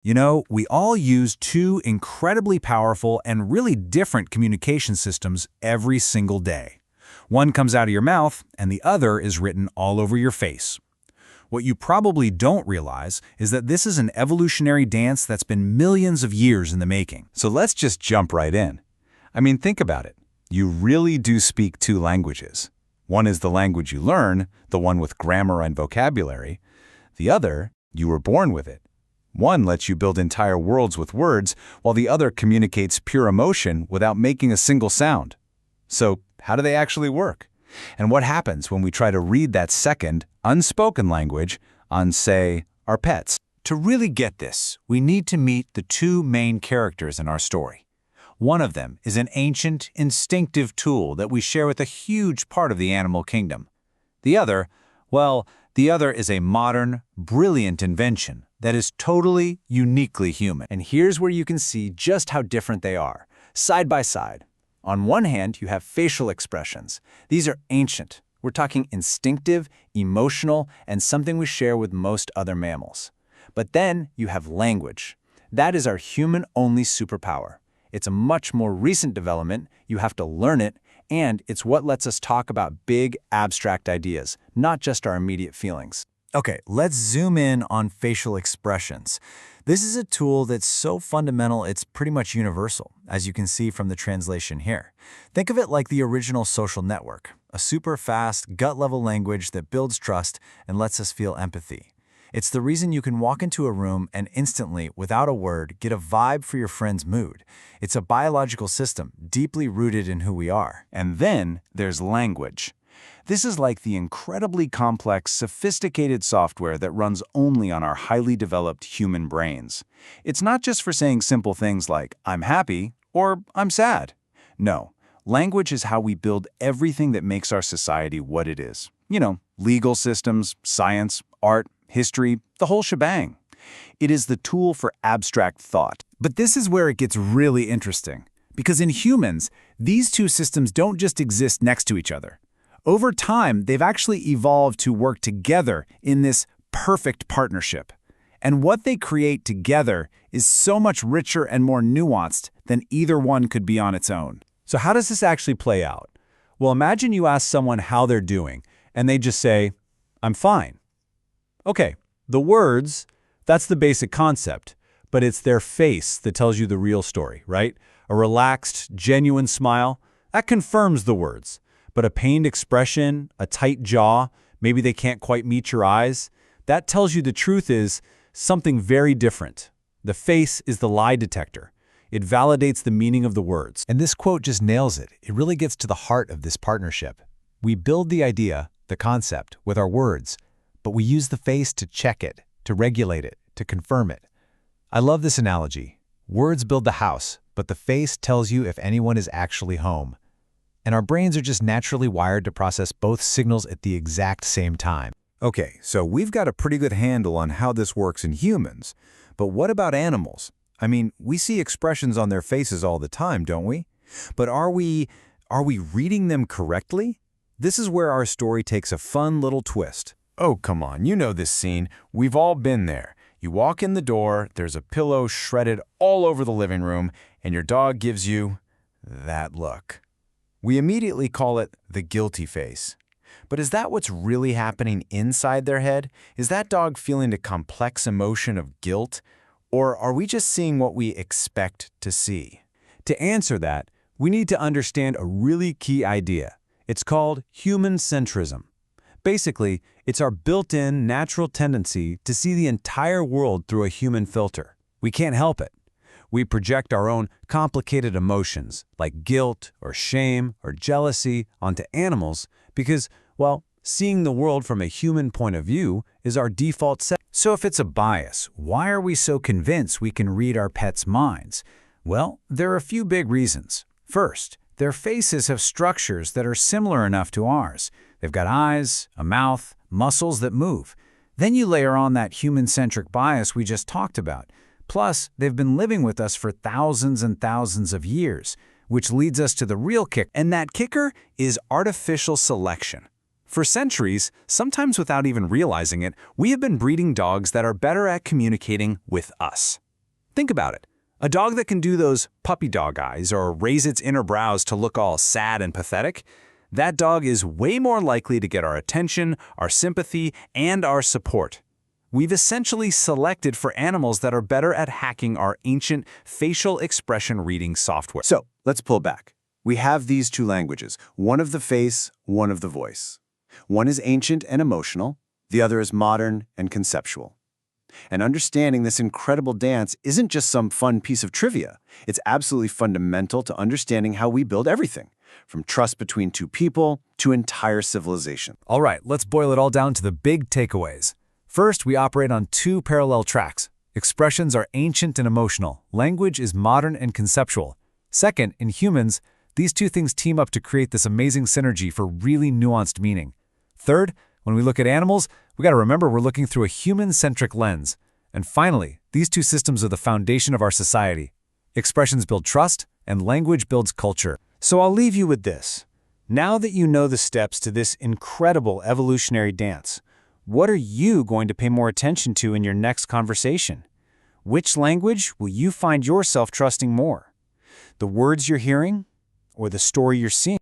You know, we all use two incredibly powerful and really different communication systems every single day. One comes out of your mouth, and the other is written all over your face. What you probably don't realize is that this is an evolutionary dance that's been millions of years in the making. So let's just jump right in. I mean, think about it. You really do speak two languages. One is the language you learn, the one with grammar and vocabulary. The other, you were born with it. One lets you build entire worlds with words, while the other communicates pure emotion without making a single sound. So, how do they actually work? And what happens when we try to read that second, unspoken language on, say, our pets? To really get this, we need to meet the two main characters in our story. One of them is an ancient, instinctive tool that we share with a huge part of the animal kingdom. The other is a modern, brilliant invention that is totally, uniquely human. And here's where you can see just how different they are, side by side. On one hand, you have facial expressions. These are ancient. We're talking instinctive, emotional, and something we share with most other mammals. But then you have language. That is our human-only superpower. It's a much more recent development, you have to learn it, and it's what lets us talk about big, abstract ideas, not just our immediate feelings. Okay, let's zoom in on facial expressions. This is a tool that's so fundamental it's pretty much universal, as you can see from the translation here. Think of it like the original social network, a super fast, gut-level language that builds trust and lets us feel empathy. It's the reason you can walk into a room and instantly, without a word, get a vibe for your friend's mood. It's a biological system deeply rooted in who we are. And then there's language. This is like the incredibly complex, sophisticated software that runs only on our highly developed human brains. It's not just for saying simple things like, I'm happy or I'm sad. No, language is how we build everything that makes our society what it is. You know, legal systems, science, art, history, the whole shebang. It is the tool for abstract thought. But this is where it gets really interesting. Because in humans, these two systems don't just exist next to each other. Over time, they've actually evolved to work together in this perfect partnership. And what they create together is so much richer and more nuanced than either one could be on its own. So how does this actually play out? Well, imagine you ask someone how they're doing, and they just say, I'm fine. Okay, the words, that's the basic concept, but it's their face that tells you the real story, right? A relaxed, genuine smile, that confirms the words. But a pained expression, a tight jaw, maybe they can't quite meet your eyes, that tells you the truth is something very different. The face is the lie detector. It validates the meaning of the words. And this quote just nails it. It really gets to the heart of this partnership. We build the idea, the concept, with our words, but we use the face to check it, to regulate it, to confirm it. I love this analogy. Words build the house, but the face tells you if anyone is actually home. And our brains are just naturally wired to process both signals at the exact same time. Okay, so we've got a pretty good handle on how this works in humans. But what about animals? I mean, we see expressions on their faces all the time, don't we? But are we reading them correctly? This is where our story takes a fun little twist. Oh, come on, you know this scene. We've all been there. You walk in the door, there's a pillow shredded all over the living room, and your dog gives you that look. We immediately call it the guilty face. But is that what's really happening inside their head? Is that dog feeling a complex emotion of guilt? Or are we just seeing what we expect to see? To answer that, we need to understand a really key idea. It's called human centrism. Basically, it's our built-in natural tendency to see the entire world through a human filter. We can't help it. We project our own complicated emotions, like guilt or shame or jealousy, onto animals because, well, seeing the world from a human point of view is our default set. So if it's a bias, why are we so convinced we can read our pets' minds? Well, there are a few big reasons. First, their faces have structures that are similar enough to ours. They've got eyes, a mouth, muscles that move. Then you layer on that human-centric bias we just talked about. Plus, they've been living with us for thousands and thousands of years, which leads us to the real kick. And that kicker is artificial selection. For centuries, sometimes without even realizing it, we have been breeding dogs that are better at communicating with us. Think about it. A dog that can do those puppy dog eyes or raise its inner brows to look all sad and pathetic, that dog is way more likely to get our attention, our sympathy, and our support. We've essentially selected for animals that are better at hacking our ancient facial expression reading software. So, let's pull back. We have these two languages, one of the face, one of the voice. One is ancient and emotional, the other is modern and conceptual. And understanding this incredible dance isn't just some fun piece of trivia. It's absolutely fundamental to understanding how we build everything, from trust between two people to entire civilization. All right, let's boil it all down to the big takeaways. First, we operate on two parallel tracks. Expressions are ancient and emotional. Language is modern and conceptual. Second, in humans, these two things team up to create this amazing synergy for really nuanced meaning. Third, when we look at animals, we got to remember we're looking through a human-centric lens. And finally, these two systems are the foundation of our society. Expressions build trust, and language builds culture. So I'll leave you with this. Now that you know the steps to this incredible evolutionary dance, what are you going to pay more attention to in your next conversation? Which language will you find yourself trusting more? The words you're hearing, or the story you're seeing?